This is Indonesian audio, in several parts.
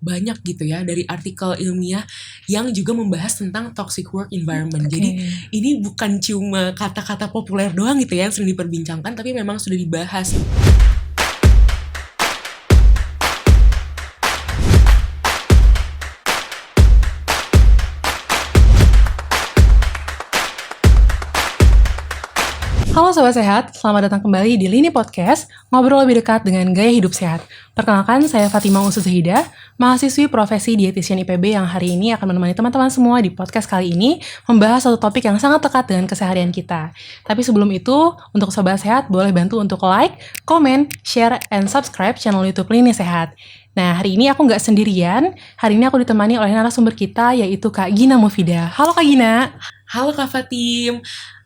banyak gitu ya dari artikel ilmiah yang juga membahas tentang toxic work environment. Jadi ini bukan cuma kata-kata populer doang gitu ya yang sering diperbincangkan, tapi memang sudah dibahas. Halo Sobat Sehat, selamat datang kembali di Lini Podcast, ngobrol lebih dekat dengan gaya hidup sehat. Perkenalkan, saya Fatima Usu Zahida, mahasiswi profesi dietitian IPB yang hari ini akan menemani teman-teman semua di podcast kali ini, membahas satu topik yang sangat dekat dengan keseharian kita. Tapi sebelum itu, untuk Sobat Sehat, boleh bantu untuk like, comment, share, and subscribe channel YouTube Lini Sehat. Nah, hari ini aku nggak sendirian, hari ini aku ditemani oleh narasumber kita, yaitu Kak Gina Mufida. Halo Kak Gina. Halo Kak Fatim.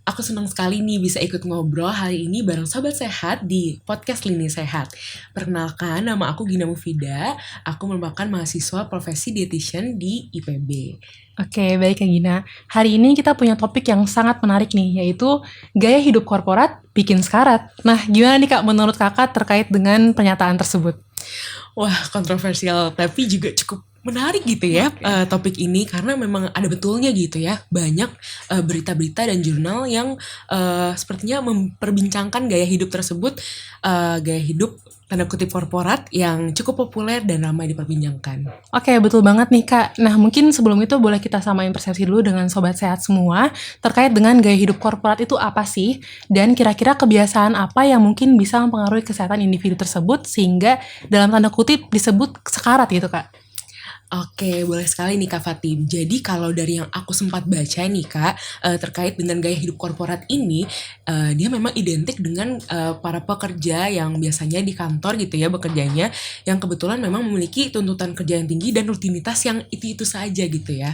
Aku senang sekali nih bisa ikut ngobrol hari ini bareng Sobat Sehat di podcast Lini Sehat. Perkenalkan, nama aku Gina Mufida. Aku merupakan mahasiswa profesi dietitian di IPB. Oke, baik Kak Gina. Hari ini kita punya topik yang sangat menarik nih, yaitu gaya hidup korporat bikin sekarat. Nah, gimana nih Kak menurut Kakak terkait dengan pernyataan tersebut? Wah, kontroversial tapi juga cukup menarik gitu ya topik ini, karena memang ada betulnya gitu ya. Banyak berita-berita dan jurnal yang sepertinya memperbincangkan gaya hidup tersebut, gaya hidup tanda kutip korporat yang cukup populer dan ramai diperbincangkan. Oke, betul banget nih Kak. Nah, mungkin sebelum itu boleh kita samain persepsi dulu dengan Sobat Sehat semua terkait dengan gaya hidup korporat itu apa sih? Dan kira-kira kebiasaan apa yang mungkin bisa mempengaruhi kesehatan individu tersebut sehingga dalam tanda kutip disebut sekarat gitu Kak? Oke, boleh sekali nih Kak Fatim. Jadi kalau dari yang aku sempat baca nih Kak, terkait dengan gaya hidup korporat ini, dia memang identik dengan para pekerja yang biasanya di kantor gitu ya bekerjanya, yang kebetulan memang memiliki tuntutan kerja yang tinggi dan rutinitas yang itu-itu saja gitu ya.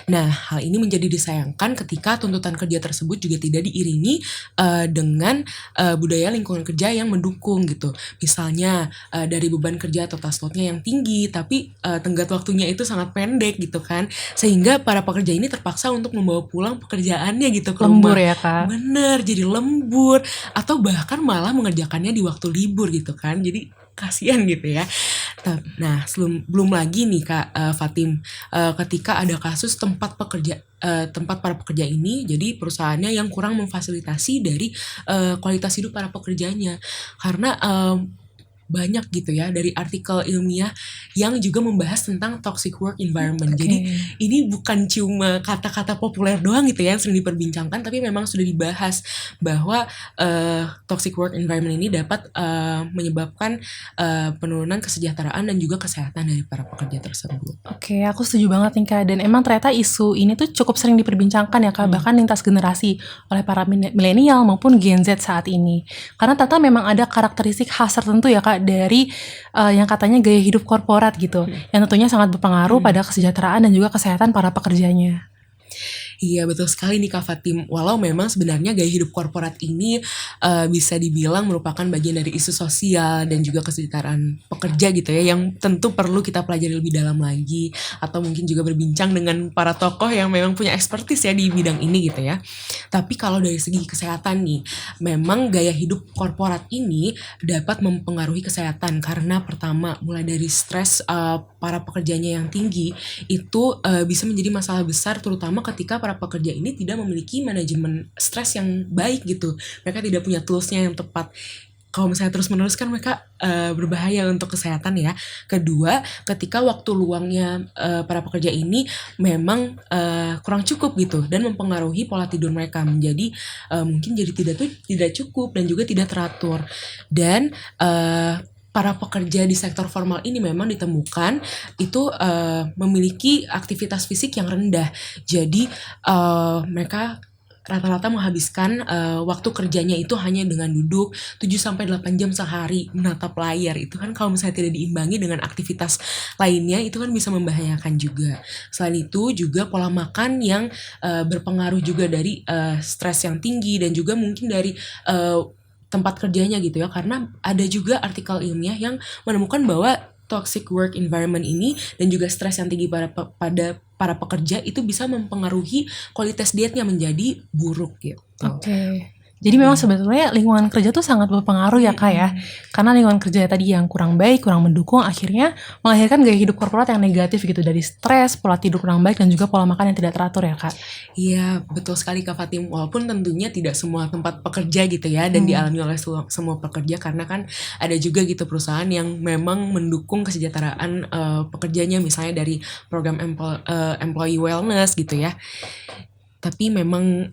Nah, hal ini menjadi disayangkan ketika tuntutan kerja tersebut juga tidak diiringi dengan budaya lingkungan kerja yang mendukung gitu. Misalnya dari beban kerja atau task load-nya yang tinggi, tapi tenggat waktunya itu sangat pendek gitu kan, sehingga para pekerja ini terpaksa untuk membawa pulang pekerjaannya gitu ke Lembur rumah. ya Kak? Bener, jadi lembur atau bahkan malah mengerjakannya di waktu libur gitu kan, jadi kasihan gitu ya. Nah, belum lagi nih Kak Fatim, ketika ada kasus tempat para pekerja ini jadi perusahaannya yang kurang memfasilitasi dari kualitas hidup para pekerjanya, karena banyak gitu ya dari artikel ilmiah yang juga membahas tentang toxic work environment. Jadi ini bukan cuma kata-kata populer doang gitu ya yang sering diperbincangkan, tapi memang sudah dibahas bahwa toxic work environment ini dapat menyebabkan penurunan kesejahteraan dan juga kesehatan dari para pekerja tersebut. Oke, aku setuju banget nih Kak. Dan emang ternyata isu ini tuh cukup sering diperbincangkan ya Kak, bahkan lintas generasi oleh para milenial maupun Gen Z saat ini. Karena ternyata memang ada karakteristik khas tertentu ya Kak dari yang katanya gaya hidup korporat gitu, yang tentunya sangat berpengaruh pada kesejahteraan dan juga kesehatan para pekerjanya. Iya, betul sekali nih Kak Fatim. Walau memang sebenarnya gaya hidup korporat ini bisa dibilang merupakan bagian dari isu sosial dan juga kesejahteraan pekerja gitu ya, yang tentu perlu kita pelajari lebih dalam lagi, atau mungkin juga berbincang dengan para tokoh yang memang punya expertise ya di bidang ini gitu ya. Tapi kalau dari segi kesehatan nih, memang gaya hidup korporat ini dapat mempengaruhi kesehatan, karena pertama mulai dari stres para pekerjanya yang tinggi itu bisa menjadi masalah besar, terutama ketika para pekerja ini tidak memiliki manajemen stres yang baik gitu. Mereka tidak punya toolsnya yang tepat. Kalau misalnya terus-menerus kan mereka berbahaya untuk kesehatan ya. Kedua, ketika waktu luangnya para pekerja ini memang kurang cukup gitu, dan mempengaruhi pola tidur mereka menjadi mungkin jadi tidak cukup dan juga tidak teratur. Dan para pekerja di sektor formal ini memang ditemukan itu memiliki aktivitas fisik yang rendah. Jadi mereka rata-rata menghabiskan waktu kerjanya itu hanya dengan duduk 7-8 jam sehari menatap layar. Itu kan kalau misalnya tidak diimbangi dengan aktivitas lainnya, itu kan bisa membahayakan juga. Selain itu juga pola makan yang berpengaruh juga dari stres yang tinggi, dan juga mungkin dari tempat kerjanya gitu ya, karena ada juga artikel ilmiah yang menemukan bahwa toxic work environment ini dan juga stres yang tinggi pada para pekerja itu bisa mempengaruhi kualitas dietnya menjadi buruk gitu. Oke. Jadi memang sebetulnya lingkungan kerja tuh sangat berpengaruh ya Kak ya. Karena lingkungan kerja tadi yang kurang baik, kurang mendukung, akhirnya melahirkan gaya hidup korporat yang negatif gitu. Dari stres, pola tidur kurang baik, dan juga pola makan yang tidak teratur ya Kak. Iya, betul sekali Kak Fatim. Walaupun tentunya tidak semua tempat pekerja gitu ya, dan dialami oleh semua pekerja, karena kan ada juga gitu perusahaan yang memang mendukung kesejahteraan pekerjanya, misalnya dari program employee wellness gitu ya. Tapi memang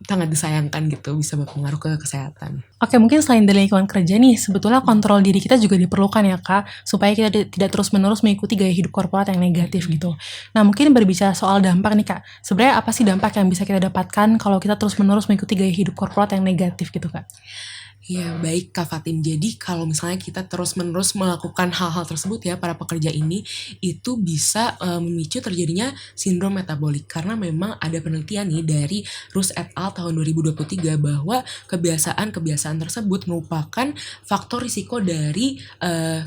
sangat disayangkan gitu, bisa berpengaruh ke kesehatan. Oke, mungkin selain dari lingkungan kerja nih, sebetulnya kontrol diri kita juga diperlukan ya Kak, supaya kita tidak terus-menerus mengikuti gaya hidup korporat yang negatif gitu. Nah, mungkin berbicara soal dampak nih Kak, sebenarnya apa sih dampak yang bisa kita dapatkan kalau kita terus-menerus mengikuti gaya hidup korporat yang negatif gitu Kak? Ya, baik Kak Fatim. Jadi kalau misalnya kita terus-menerus melakukan hal-hal tersebut ya, para pekerja ini, itu bisa memicu terjadinya sindrom metabolik. Karena memang ada penelitian nih dari Rus et al. Tahun 2023 bahwa kebiasaan-kebiasaan tersebut merupakan faktor risiko dari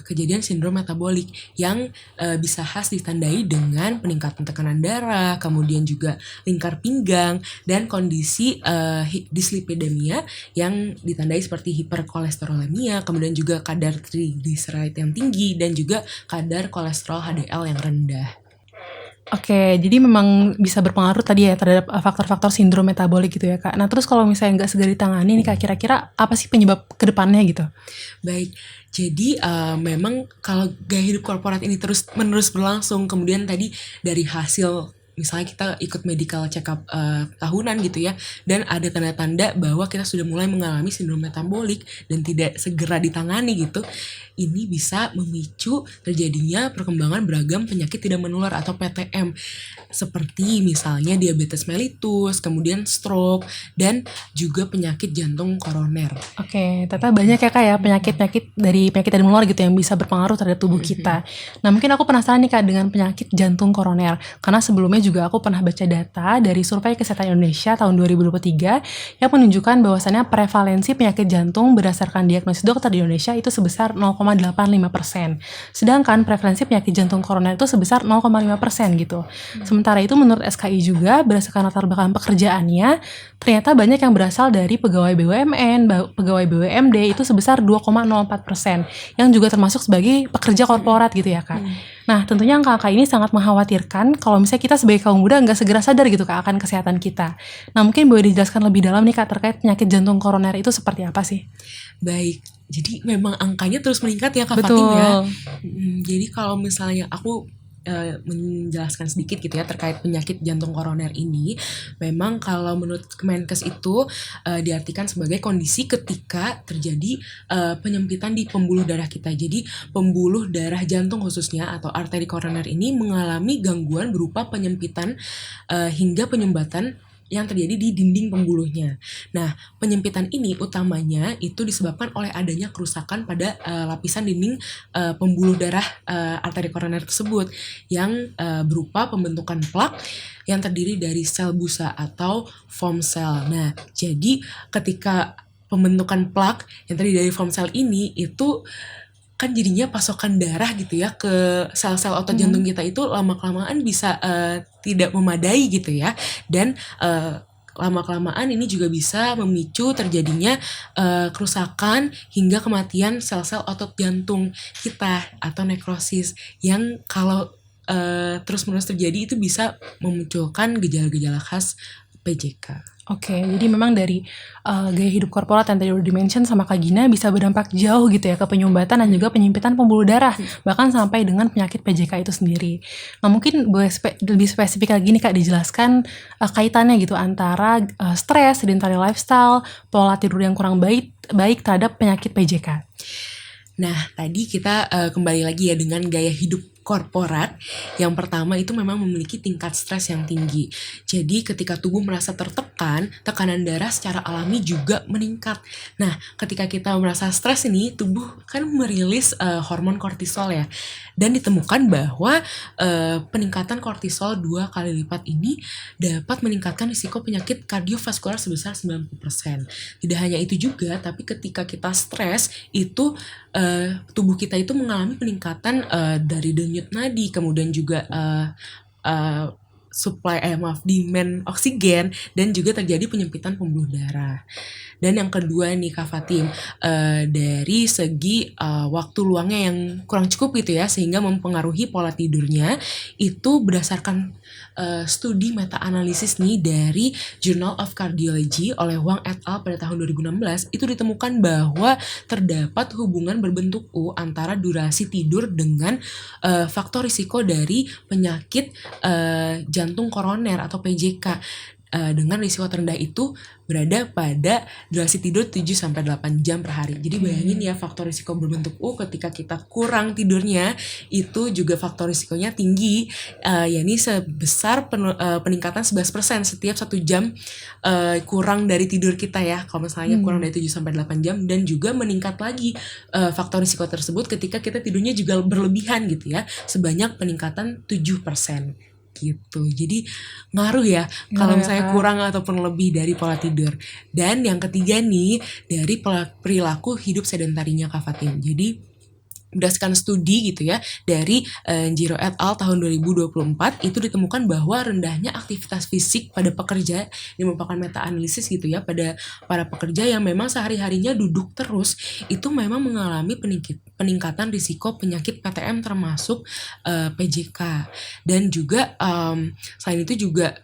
kejadian sindrom metabolik yang bisa khas ditandai dengan peningkatan tekanan darah, kemudian juga lingkar pinggang, dan kondisi dislipidemia yang ditandai seperti hiperkolesterolemia, kemudian juga kadar triglyceride yang tinggi, dan juga kadar kolesterol HDL yang rendah. Oke, jadi memang bisa berpengaruh tadi ya terhadap faktor-faktor sindrom metabolik gitu ya Kak. Nah terus kalau misalnya nggak segera ditangani nih Kak, kira-kira apa sih penyebab kedepannya gitu? Baik, jadi memang kalau gaya hidup korporat ini terus-menerus berlangsung, kemudian tadi dari hasil misalnya kita ikut medical check up tahunan gitu ya, dan ada tanda-tanda bahwa kita sudah mulai mengalami sindrom metabolik dan tidak segera ditangani gitu, ini bisa memicu terjadinya perkembangan beragam penyakit tidak menular atau PTM, seperti misalnya diabetes mellitus, kemudian stroke, dan juga penyakit jantung koroner. Oke, ternyata banyak ya Kak ya penyakit-penyakit dari penyakit tidak menular gitu yang bisa berpengaruh terhadap tubuh kita. Nah mungkin aku penasaran nih Kak dengan penyakit jantung koroner, karena sebelumnya juga aku pernah baca data dari Survei Kesehatan Indonesia tahun 2023 yang menunjukkan bahwasannya prevalensi penyakit jantung berdasarkan diagnosis dokter di Indonesia itu sebesar 0,85%. Sedangkan prevalensi penyakit jantung koroner itu sebesar 0,5% gitu. Sementara itu menurut SKI juga berdasarkan latar belakang pekerjaannya, ternyata banyak yang berasal dari pegawai BUMN, pegawai BUMD itu sebesar 2,04%, yang juga termasuk sebagai pekerja korporat gitu ya Kak. Nah tentunya angka-angka ini sangat mengkhawatirkan kalau misalnya kita sebagai kaum muda nggak segera sadar gitu Kak akan kesehatan kita. Nah mungkin boleh dijelaskan lebih dalam nih Kak terkait penyakit jantung koroner itu seperti apa sih? Baik, jadi memang angkanya terus meningkat ya Kak Betul. Fatim ya. Jadi kalau misalnya aku menjelaskan sedikit gitu ya terkait penyakit jantung koroner ini, memang kalau menurut Kemenkes itu diartikan sebagai kondisi ketika terjadi penyempitan di pembuluh darah kita. Jadi pembuluh darah jantung khususnya atau arteri koroner ini mengalami gangguan berupa penyempitan hingga penyumbatan yang terjadi di dinding pembuluhnya. Nah, penyempitan ini utamanya itu disebabkan oleh adanya kerusakan pada lapisan dinding pembuluh darah arteri koroner tersebut yang berupa pembentukan plak yang terdiri dari sel busa atau foam cell. Nah, jadi ketika pembentukan plak yang terdiri dari foam cell ini itu kan jadinya pasokan darah gitu ya ke sel-sel otot jantung kita itu lama-kelamaan bisa tidak memadai gitu ya, dan lama-kelamaan ini juga bisa memicu terjadinya kerusakan hingga kematian sel-sel otot jantung kita atau nekrosis yang kalau terus-menerus terjadi itu bisa memunculkan gejala-gejala khas PJK. Oke, jadi memang dari gaya hidup korporat yang tadi udah di-mention sama Kak Gina bisa berdampak jauh gitu ya ke penyumbatan dan juga penyempitan pembuluh darah, bahkan sampai dengan penyakit PJK itu sendiri. Nah mungkin boleh lebih spesifik lagi nih Kak dijelaskan kaitannya gitu antara stres, sedentary lifestyle, pola tidur yang kurang baik terhadap penyakit PJK. Nah, tadi kita kembali lagi ya dengan gaya hidup korporat. Yang pertama itu memang memiliki tingkat stres yang tinggi. Jadi ketika tubuh merasa tertekan, tekanan darah secara alami juga meningkat. Nah, ketika kita merasa stres ini, tubuh kan merilis hormon kortisol ya. Dan ditemukan bahwa peningkatan kortisol 2 kali lipat ini dapat meningkatkan risiko penyakit kardiovaskular sebesar 90%. Tidak hanya itu juga, tapi ketika kita stres, itu tubuh kita itu mengalami peningkatan dari denyut nadi, kemudian juga demand oksigen, dan juga terjadi penyempitan pembuluh darah. Dan yang kedua nih Kak Fatim, dari segi waktu luangnya yang kurang cukup gitu ya, sehingga mempengaruhi pola tidurnya, itu berdasarkan studi meta-analisis nih dari Journal of Cardiology oleh Wang et al. Pada tahun 2016, itu ditemukan bahwa terdapat hubungan berbentuk U antara durasi tidur dengan faktor risiko dari penyakit jantung koroner atau PJK. Dengan risiko terendah itu berada pada durasi tidur 7-8 jam per hari. Jadi bayangin ya, faktor risiko berbentuk U ketika kita kurang tidurnya, itu juga faktor risikonya tinggi, yakni sebesar peningkatan 11% setiap 1 jam kurang dari tidur kita ya, kalau misalnya kurang dari 7-8 jam. Dan juga meningkat lagi faktor risiko tersebut ketika kita tidurnya juga berlebihan gitu ya, sebanyak peningkatan 7%. Gitu. Jadi ngaruh ya kalau misalnya kurang ataupun lebih dari pola tidur. Dan yang ketiga nih, dari perilaku hidup sedentarinya Kak Fatim. Jadi berdasarkan studi gitu ya dari Jiro et al. Tahun 2024, itu ditemukan bahwa rendahnya aktivitas fisik pada pekerja, ini merupakan meta-analisis gitu ya, pada para pekerja yang memang sehari-harinya duduk terus, itu memang mengalami peningkatan risiko penyakit PTM termasuk PJK. Dan juga selain itu juga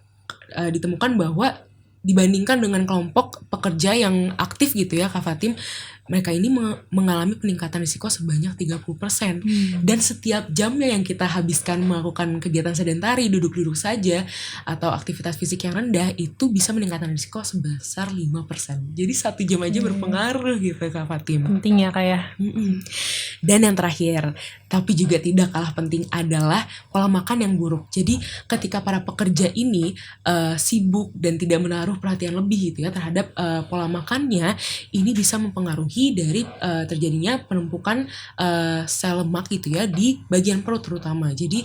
ditemukan bahwa dibandingkan dengan kelompok pekerja yang aktif gitu ya Kak Fatim, mereka ini mengalami peningkatan risiko sebanyak 30%. Dan setiap jamnya yang kita habiskan melakukan kegiatan sedentari, duduk-duduk saja, atau aktivitas fisik yang rendah, itu bisa meningkatkan risiko sebesar 5%. Jadi 1 jam aja berpengaruh gitu Kak Fatim. Penting ya Kak ya. Dan yang terakhir, tapi juga tidak kalah penting, adalah pola makan yang buruk. Jadi ketika para pekerja ini sibuk dan tidak menaruh perhatian lebih gitu ya terhadap pola makannya, ini bisa mempengaruhi dari terjadinya penumpukan sel lemak gitu ya di bagian perut terutama. Jadi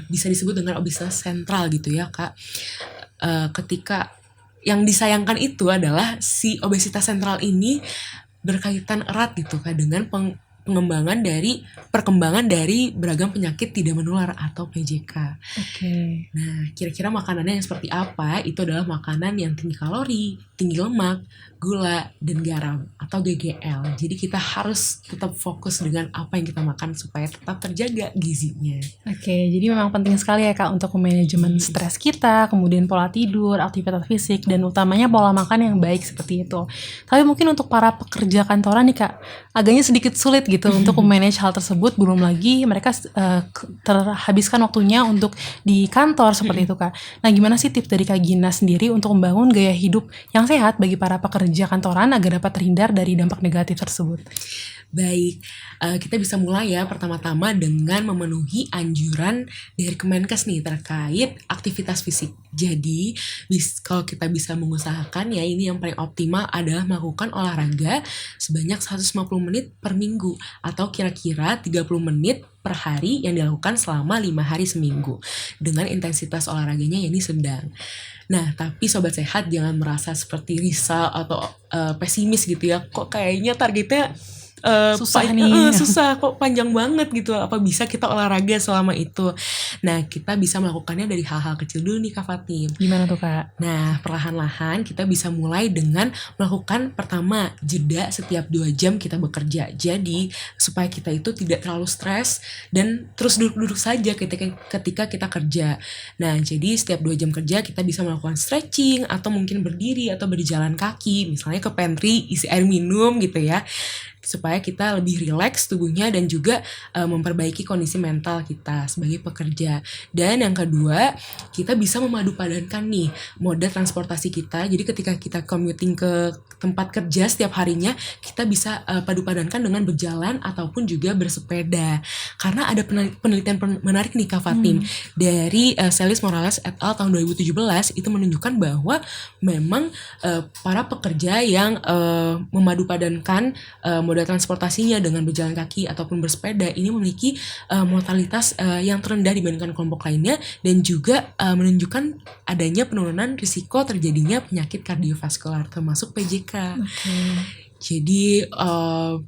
bisa disebut dengan obesitas sentral gitu ya Kak. Ketika yang disayangkan itu adalah si obesitas sentral ini berkaitan erat gitu Kak dengan perkembangan dari beragam penyakit tidak menular atau PJK. Nah, kira-kira makanannya yang seperti apa? Itu adalah makanan yang tinggi kalori, tinggi lemak, gula, dan garam atau GGL. Jadi kita harus tetap fokus dengan apa yang kita makan supaya tetap terjaga gizinya. Jadi memang penting sekali ya Kak untuk manajemen stres kita, kemudian pola tidur, aktivitas fisik, dan utamanya pola makan yang baik seperti itu. Tapi mungkin untuk para pekerja kantoran nih Kak, agaknya sedikit sulit gitu untuk memanage hal tersebut, belum lagi mereka terhabiskan waktunya untuk di kantor seperti itu Kak. Nah, gimana sih tips dari Kak Gina sendiri untuk membangun gaya hidup yang sehat bagi para pekerja kantoran agar dapat terhindar dari dampak negatif tersebut? Baik, kita bisa mulai ya pertama-tama dengan memenuhi anjuran dari Kemenkes nih terkait aktivitas fisik. Jadi kalau kita bisa mengusahakan ya, ini yang paling optimal adalah melakukan olahraga sebanyak 150 menit per minggu atau kira-kira 30 menit per hari yang dilakukan selama 5 hari seminggu dengan intensitas olahraganya ini sedang. Nah, tapi Sobat Sehat jangan merasa seperti risau atau pesimis gitu ya. Kok kayaknya targetnya susah kok, panjang banget gitu, apa bisa kita olahraga selama itu? Nah, kita bisa melakukannya dari hal-hal kecil dulu nih Kak Fatim. Gimana tuh Kak? Nah, perlahan-lahan kita bisa mulai dengan melakukan pertama jeda setiap 2 jam kita bekerja. Jadi supaya kita itu tidak terlalu stres dan terus duduk-duduk saja ketika kita kerja. Nah, jadi setiap 2 jam kerja kita bisa melakukan stretching atau mungkin berdiri atau berjalan kaki, misalnya ke pantry isi air minum gitu ya, supaya kita lebih rileks tubuhnya dan juga memperbaiki kondisi mental kita sebagai pekerja. Dan yang kedua, kita bisa memadupadankan nih moda transportasi kita. Jadi ketika kita commuting ke tempat kerja setiap harinya, kita bisa padupadankan dengan berjalan ataupun juga bersepeda. Karena ada penelitian menarik nih Kak Fatim dari Celis Morales et al. Tahun 2017, itu menunjukkan bahwa memang para pekerja yang memadupadankan moda transportasinya dengan berjalan kaki ataupun bersepeda ini memiliki mortalitas yang terendah dibandingkan kelompok lainnya, dan juga menunjukkan adanya penurunan risiko terjadinya penyakit kardiovaskular termasuk PJK. Jadi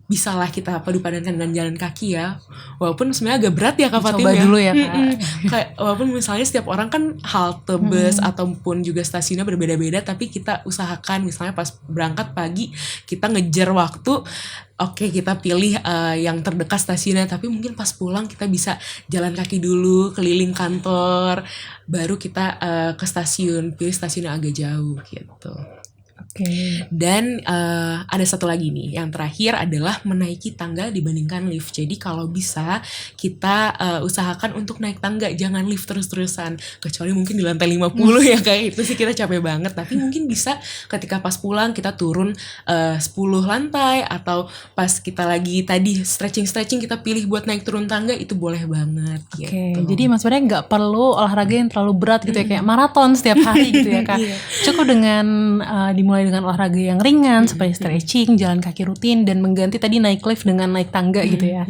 bisalah kita padu-padankan dengan jalan kaki ya. Walaupun sebenarnya agak berat ya Kak Fatim Coba ya. dulu ya, Kak. Kayak walaupun misalnya setiap orang kan halte bus ataupun juga stasiunnya berbeda-beda, tapi kita usahakan misalnya pas berangkat pagi kita ngejar waktu. Oke, kita pilih yang terdekat stasiunnya, tapi mungkin pas pulang kita bisa jalan kaki dulu keliling kantor, baru kita ke stasiun, pilih stasiun yang agak jauh gitu. Oke. Dan ada satu lagi nih, yang terakhir adalah menaiki tangga dibandingkan lift. Jadi kalau bisa kita usahakan untuk naik tangga, jangan lift terus-terusan. Kecuali mungkin di lantai 50 ya, kayak itu sih kita capek banget. Tapi mungkin bisa ketika pas pulang kita turun 10 lantai, atau pas kita lagi tadi stretching kita pilih buat naik turun tangga, itu boleh banget Oke, gitu. jadi emang sebenarnya nggak perlu olahraga yang terlalu berat gitu ya, kayak maraton setiap hari gitu ya Kak. Iya. Cukup dengan dimulai dengan olahraga yang ringan seperti stretching, jalan kaki rutin, dan mengganti tadi naik lift dengan naik tangga gitu ya.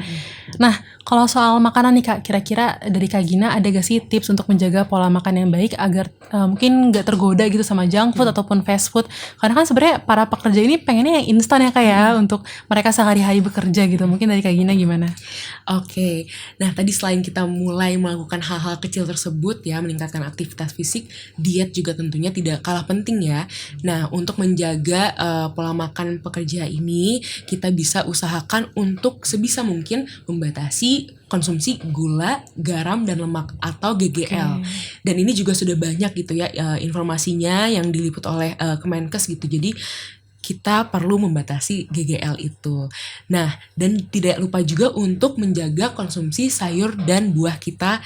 Nah, kalau soal makanan nih Kak, kira-kira dari Kak Gina ada gak sih tips untuk menjaga pola makan yang baik agar mungkin nggak tergoda gitu sama junk food ataupun fast food? Karena kan sebenarnya para pekerja ini pengennya yang instan ya Kak ya, untuk mereka sehari-hari bekerja gitu. Mungkin dari Kak Gina gimana? Oke, nah tadi selain kita mulai melakukan hal-hal kecil tersebut ya, meningkatkan aktivitas fisik, diet juga tentunya tidak kalah penting ya. Nah, untuk menjaga pola makan pekerja ini, kita bisa usahakan untuk sebisa mungkin membatasi konsumsi gula, garam, dan lemak atau GGL. Dan ini juga sudah banyak gitu ya informasinya yang diliput oleh Kemenkes gitu. Jadi kita perlu membatasi GGL itu. Nah, dan tidak lupa juga untuk menjaga konsumsi sayur dan buah kita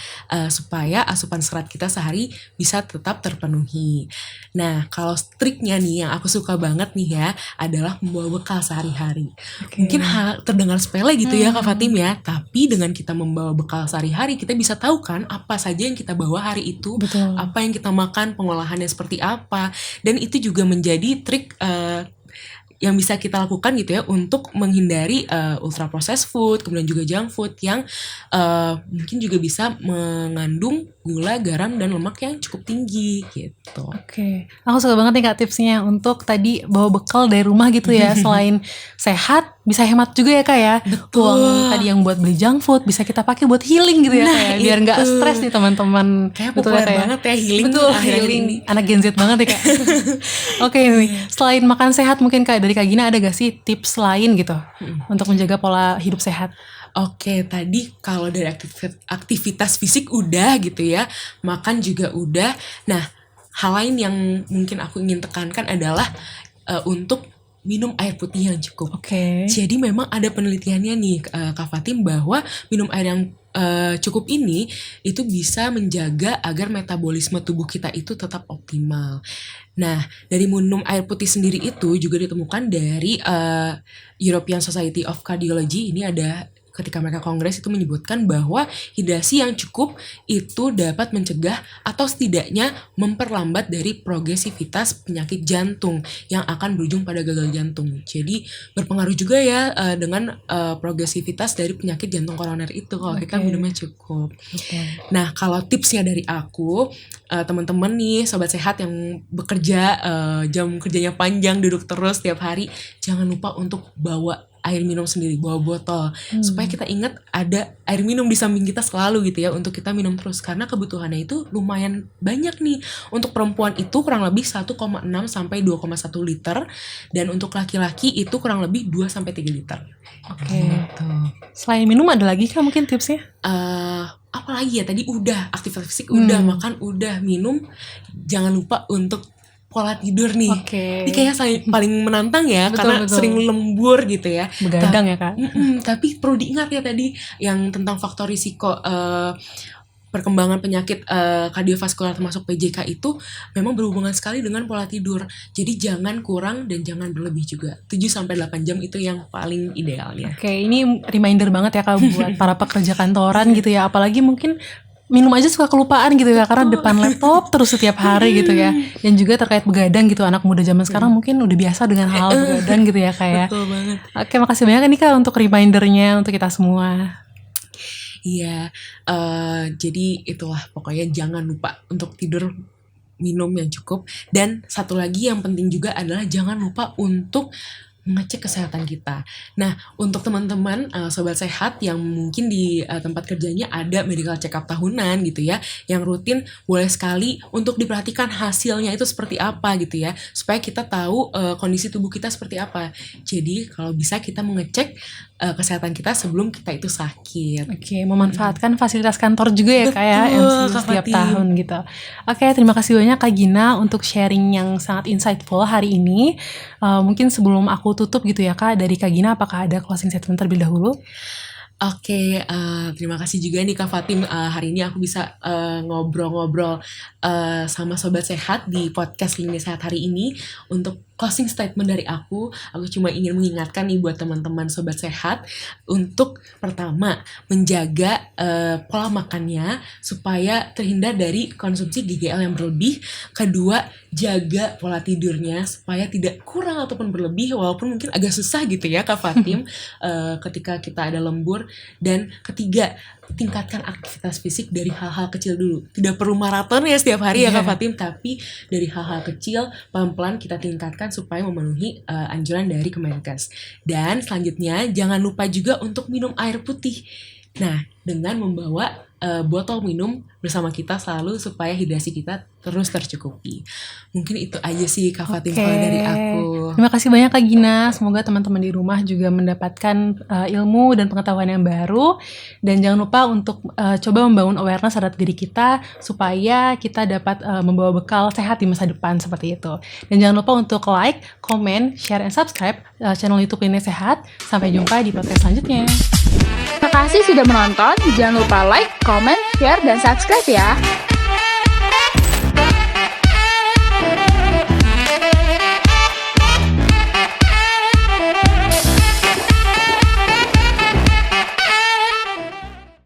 supaya asupan serat kita sehari bisa tetap terpenuhi. Nah, kalau triknya nih yang aku suka banget nih ya adalah membawa bekal sehari-hari. Mungkin terdengar sepele gitu ya Kak Fatim ya, tapi dengan kita membawa bekal sehari-hari kita bisa tahu kan apa saja yang kita bawa hari itu, Betul. apa yang kita makan, pengolahannya seperti apa, dan itu juga menjadi trik yang bisa kita lakukan gitu ya untuk menghindari ultra processed food, kemudian juga junk food yang mungkin juga bisa mengandung gula, garam, dan lemak yang cukup tinggi gitu. Oke, aku suka banget nih Kak tipsnya untuk tadi bawa bekal dari rumah gitu ya. Selain sehat, bisa hemat juga ya Kak ya. Betul. Uang tadi yang buat beli junk food bisa kita pakai buat healing gitu ya Kak ya. Biar nggak itu. stres nih teman-teman. Kayak Betul populer Kak ya? banget ya healing. Betul, akhir-akhir healing. ini. Anak Gen Z banget ya Kak. Oke nih, selain makan sehat mungkin Kak dari Kak Gina ada gak sih tips lain gitu untuk menjaga pola hidup sehat? Oke, tadi kalau dari aktivitas fisik udah gitu ya, makan juga udah. Nah, hal lain yang mungkin aku ingin tekankan adalah untuk minum air putih yang cukup. Oke. Jadi memang ada penelitiannya nih Kak Fatim, bahwa minum air yang cukup ini itu bisa menjaga agar metabolisme tubuh kita itu tetap optimal. Nah, dari minum air putih sendiri itu juga ditemukan dari European Society of Cardiology. Ini ada ketika mereka kongres itu menyebutkan bahwa hidrasi yang cukup itu dapat mencegah atau setidaknya memperlambat dari progresivitas penyakit jantung yang akan berujung pada gagal jantung. Jadi berpengaruh juga ya dengan progresivitas dari penyakit jantung koroner itu kalau kita minumnya cukup. Nah, kalau tipsnya dari aku, teman-teman nih sobat sehat yang bekerja jam kerjanya panjang, duduk terus tiap hari, jangan lupa untuk bawa air minum sendiri, bawa botol, supaya kita ingat ada air minum di samping kita selalu gitu ya, untuk kita minum terus, karena kebutuhannya itu lumayan banyak nih. Untuk perempuan itu kurang lebih 1,6 sampai 2,1 liter, dan untuk laki-laki itu kurang lebih 2 sampai 3 liter. Oke. Selain minum ada lagi kan mungkin tipsnya? Apalagi ya, tadi udah aktivitas fisik udah, makan udah, minum, jangan lupa untuk pola tidur nih. Ini kayaknya paling menantang ya, karena sering lembur gitu ya. Begadang ya Kak. Tapi perlu diingat ya tadi yang tentang faktor risiko perkembangan penyakit kardiovaskular termasuk PJK itu memang berhubungan sekali dengan pola tidur. Jadi jangan kurang dan jangan berlebih juga. 7-8 jam itu yang paling idealnya. Oke, ini reminder banget ya Kak buat para pekerja kantoran gitu ya. Apalagi mungkin minum aja suka kelupaan gitu ya, karena depan laptop terus setiap hari gitu ya. Dan juga terkait begadang gitu, anak muda zaman sekarang mungkin udah biasa dengan hal begadang gitu ya Kak ya. Betul banget. Oke, makasih banyak nih Kak untuk remindernya untuk kita semua. Iya, jadi itulah pokoknya jangan lupa untuk tidur, minum yang cukup. Dan satu lagi yang penting juga adalah jangan lupa untuk mengecek kesehatan kita. Nah, untuk teman-teman sobat sehat yang mungkin di tempat kerjanya ada medical check up tahunan gitu ya, yang rutin, boleh sekali untuk diperhatikan hasilnya itu seperti apa gitu ya, supaya kita tahu kondisi tubuh kita seperti apa. Jadi kalau bisa kita mengecek kesehatan kita sebelum kita itu sakit. Oke, memanfaatkan fasilitas kantor juga ya Kak ya, Betul, MC Kak setiap Fatim. tahun gitu. Oke, terima kasih banyak Kak Gina untuk sharing yang sangat insightful hari ini. Mungkin sebelum aku tutup gitu ya Kak, dari Kak Gina apakah ada closing statement terlebih dahulu? Oke, terima kasih juga nih Kak Fatim, hari ini aku bisa ngobrol-ngobrol sama Sobat Sehat di podcast Lini Sehat hari ini. Untuk closing statement dari aku cuma ingin mengingatkan nih buat teman-teman Sobat Sehat untuk pertama, menjaga pola makannya supaya terhindar dari konsumsi GGL yang berlebih. Kedua, jaga pola tidurnya supaya tidak kurang ataupun berlebih, walaupun mungkin agak susah gitu ya Kak Fatim ketika kita ada lembur. Dan ketiga, tingkatkan aktivitas fisik dari hal-hal kecil dulu. Tidak perlu maraton ya setiap hari ya Kak Fatim, tapi dari hal-hal kecil pelan-pelan kita tingkatkan supaya memenuhi anjuran dari Kemenkes. Dan selanjutnya jangan lupa juga untuk minum air putih. Nah, dengan membawa botol minum bersama kita selalu supaya hidrasi kita terus tercukupi. Mungkin itu aja sih Kak Fatim kalau dari aku. Terima kasih banyak Kak Gina. Semoga teman-teman di rumah juga mendapatkan ilmu dan pengetahuan yang baru. Dan jangan lupa untuk coba membangun awareness terhadap diri kita supaya kita dapat membawa bekal sehat di masa depan seperti itu. Dan jangan lupa untuk like, comment, share, and subscribe channel YouTube Lini Sehat. Sampai jumpa di podcast selanjutnya. Terima kasih sudah menonton. Jangan lupa like, comment, share, dan subscribe ya.